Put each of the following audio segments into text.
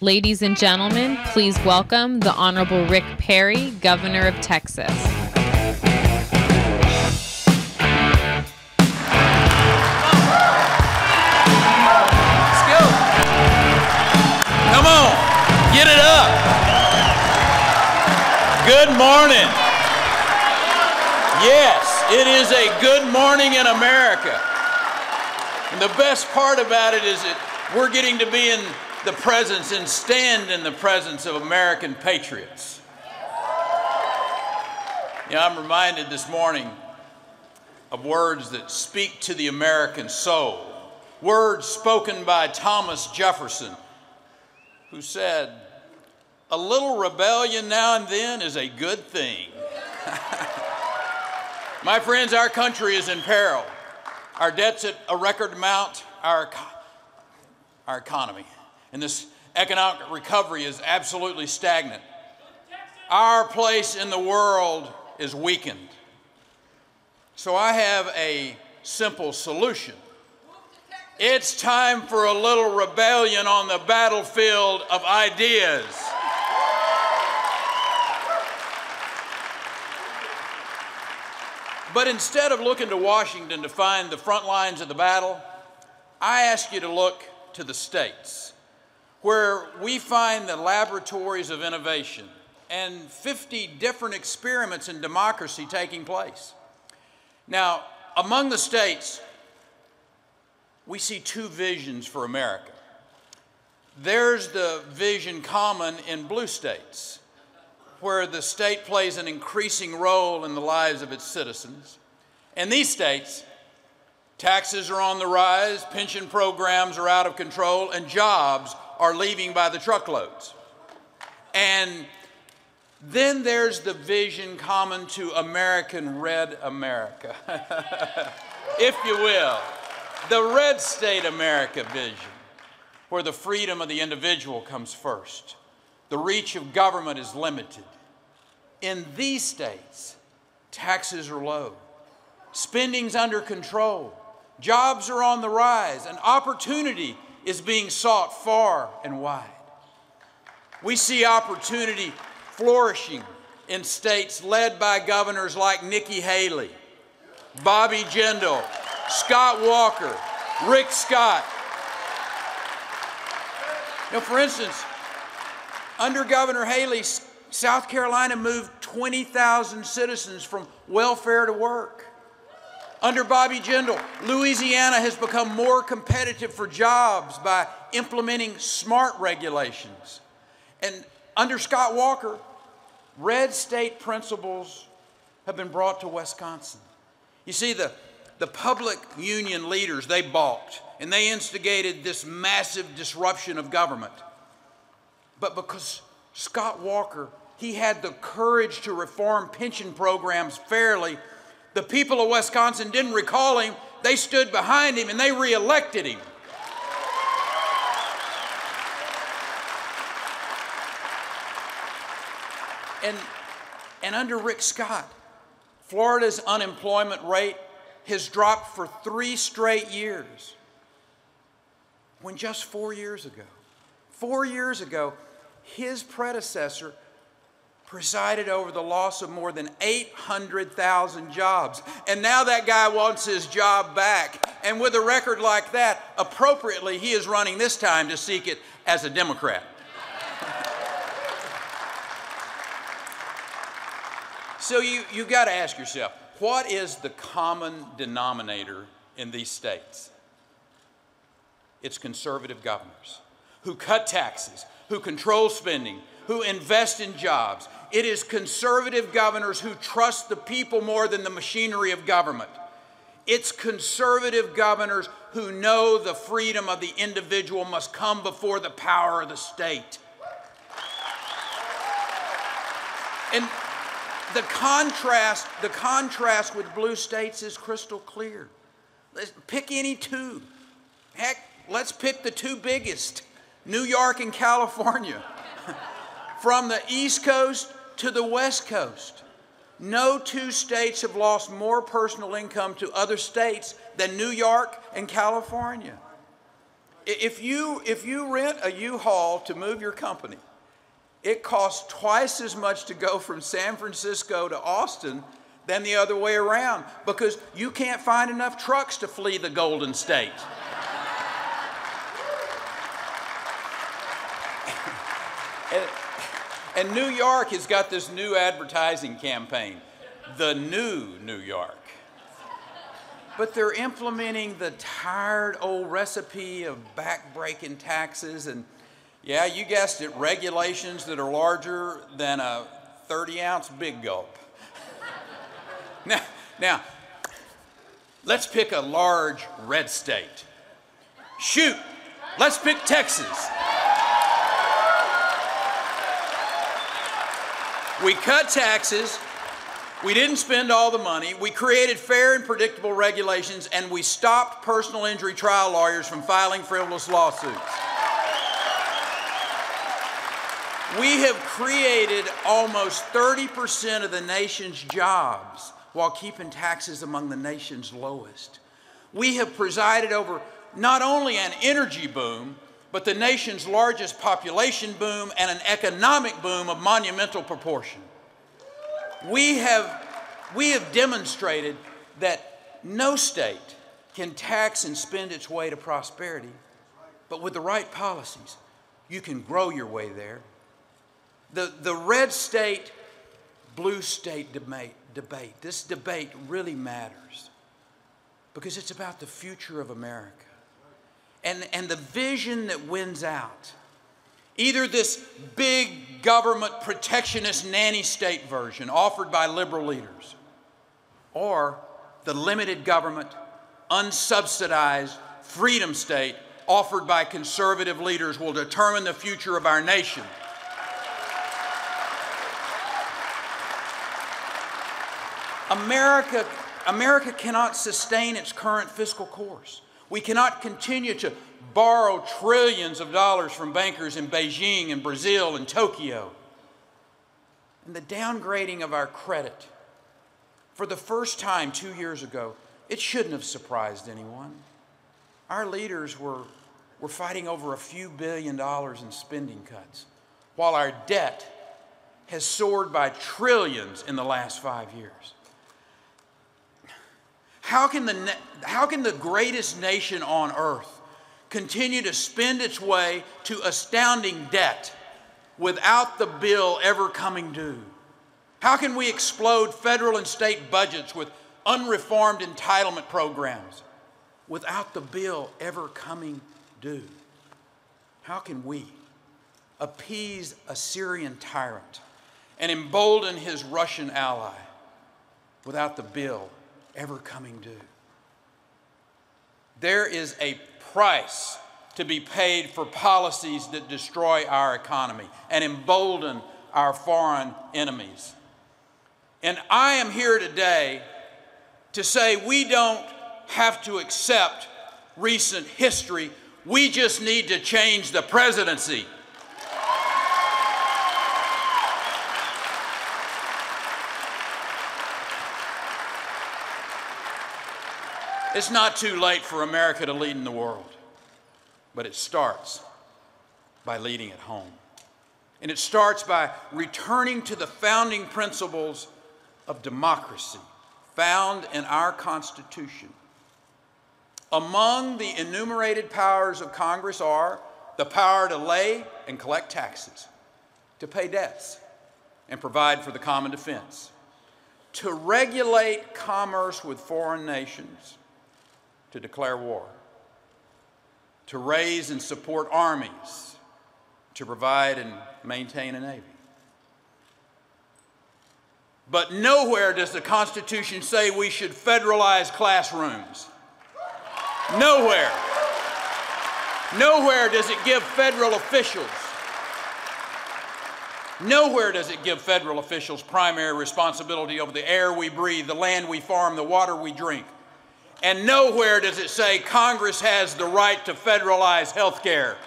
Ladies and gentlemen, please welcome the Honorable Rick Perry, Governor of Texas. Let's go. Come on, get it up. Good morning. Yes, it is a good morning in America. And the best part about it is that we're getting to be in the presence and stand in the presence of American patriots. You know, I'm reminded this morning of words that speak to the American soul. Words spoken by Thomas Jefferson, who said, "A little rebellion now and then is a good thing." My friends, our country is in peril. Our debt's at a record amount, our economy. And this economic recovery is absolutely stagnant. Our place in the world is weakened. So I have a simple solution. It's time for a little rebellion on the battlefield of ideas. But instead of looking to Washington to find the front lines of the battle, I ask you to look to the states, where we find the laboratories of innovation and 50 different experiments in democracy taking place. Now, among the states, we see two visions for America. There's the vision common in blue states, where the state plays an increasing role in the lives of its citizens. In these states, taxes are on the rise, pension programs are out of control, and jobs are leaving by the truckloads. And then there's the vision common to American Red America, if you will, the red state America vision, where the freedom of the individual comes first. The reach of government is limited. In these states, taxes are low, spending's under control, jobs are on the rise, and opportunity is being sought far and wide. We see opportunity flourishing in states led by governors like Nikki Haley, Bobby Jindal, Scott Walker, Rick Scott. Now, for instance, under Governor Haley, South Carolina moved 20,000 citizens from welfare to work. Under Bobby Jindal, Louisiana has become more competitive for jobs by implementing smart regulations. And under Scott Walker, red state principles have been brought to Wisconsin. You see, the public union leaders, they balked, and they instigated this massive disruption of government. But because Scott Walker, he had the courage to reform pension programs fairly, the people of Wisconsin didn't recall him, they stood behind him and they re-elected him. And under Rick Scott, Florida's unemployment rate has dropped for 3 straight years. When just 4 years ago, his predecessor presided over the loss of more than 800,000 jobs. And now that guy wants his job back. And with a record like that, appropriately, he is running this time to seek it as a Democrat. So you got to ask yourself, what is the common denominator in these states? It's conservative governors who cut taxes, who control spending, who invest in jobs. It is conservative governors who trust the people more than the machinery of government. It's conservative governors who know the freedom of the individual must come before the power of the state. And the contrast with blue states is crystal clear. Let's pick any two. Heck, let's pick the two biggest, New York and California. From the East Coast to the West Coast, no two states have lost more personal income to other states than New York and California. If you rent a U-Haul to move your company, it costs twice as much to go from San Francisco to Austin than the other way around, because you can't find enough trucks to flee the Golden State. And New York has got this new advertising campaign, the new New York. But they're implementing the tired old recipe of back-breaking taxes and, yeah, you guessed it, regulations that are larger than a 30-ounce Big Gulp. Now, let's pick a large red state. Shoot, let's pick Texas. We cut taxes, we didn't spend all the money, we created fair and predictable regulations, and we stopped personal injury trial lawyers from filing frivolous lawsuits. We have created almost 30% of the nation's jobs while keeping taxes among the nation's lowest. We have presided over not only an energy boom, but the nation's largest population boom and an economic boom of monumental proportion. We have demonstrated that no state can tax and spend its way to prosperity, but with the right policies, you can grow your way there. The red state, blue state debate, this debate really matters because it's about the future of America. And the vision that wins out, either this big government protectionist nanny state version offered by liberal leaders, or the limited government, unsubsidized freedom state offered by conservative leaders, will determine the future of our nation. America cannot sustain its current fiscal course. We cannot continue to borrow trillions of dollars from bankers in Beijing and Brazil and Tokyo. And the downgrading of our credit, for the first time 2 years ago, it shouldn't have surprised anyone. Our leaders were fighting over a few $billion in spending cuts, while our debt has soared by trillions in the last 5 years. How can the greatest nation on earth continue to spend its way to astounding debt without the bill ever coming due? How can we explode federal and state budgets with unreformed entitlement programs without the bill ever coming due? How can we appease a Syrian tyrant and embolden his Russian ally without the bill ever coming due? There is a price to be paid for policies that destroy our economy and embolden our foreign enemies. And I am here today to say we don't have to accept recent history. We just need to change the presidency. It's not too late for America to lead in the world, but it starts by leading at home. And it starts by returning to the founding principles of democracy found in our Constitution. Among the enumerated powers of Congress are the power to lay and collect taxes, to pay debts, and provide for the common defense, to regulate commerce with foreign nations, to declare war, to raise and support armies, to provide and maintain a navy. But nowhere does the Constitution say we should federalize classrooms. Nowhere. Nowhere does it give federal officials primary responsibility over the air we breathe, the land we farm, the water we drink. And nowhere does it say Congress has the right to federalize health care.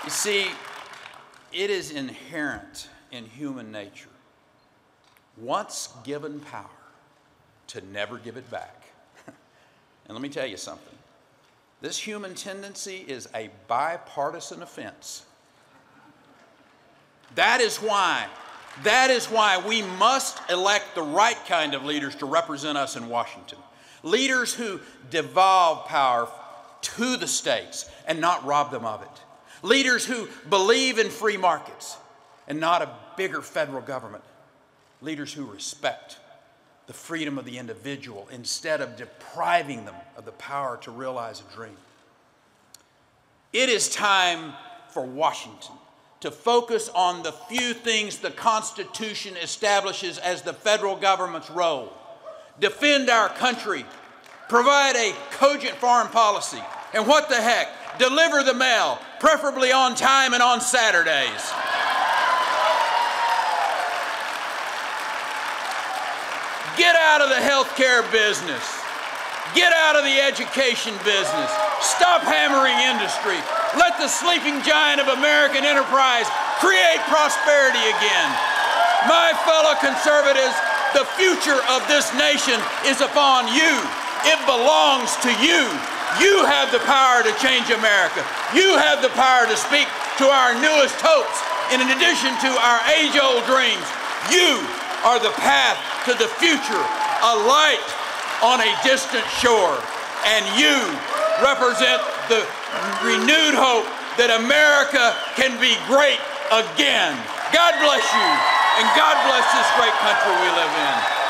You see, it is inherent in human nature once given power, to never give it back. And let me tell you something. This human tendency is a bipartisan offense. That is why we must elect the right kind of leaders to represent us in Washington. Leaders who devolve power to the states and not rob them of it. Leaders who believe in free markets and not a bigger federal government. Leaders who respect the freedom of the individual instead of depriving them of the power to realize a dream. It is time for Washington to focus on the few things the Constitution establishes as the federal government's role. Defend our country, provide a cogent foreign policy, and what the heck, deliver the mail, preferably on time and on Saturdays. Get out of the healthcare business. Get out of the education business. Stop hammering industry. Let the sleeping giant of American enterprise create prosperity again. My fellow conservatives, the future of this nation is upon you. It belongs to you. You have the power to change America. You have the power to speak to our newest hopes. And in addition to our age-old dreams, you are the path to the future, a light on a distant shore. And you represent the renewed hope that America can be great again. God bless you, and God bless this great country we live in.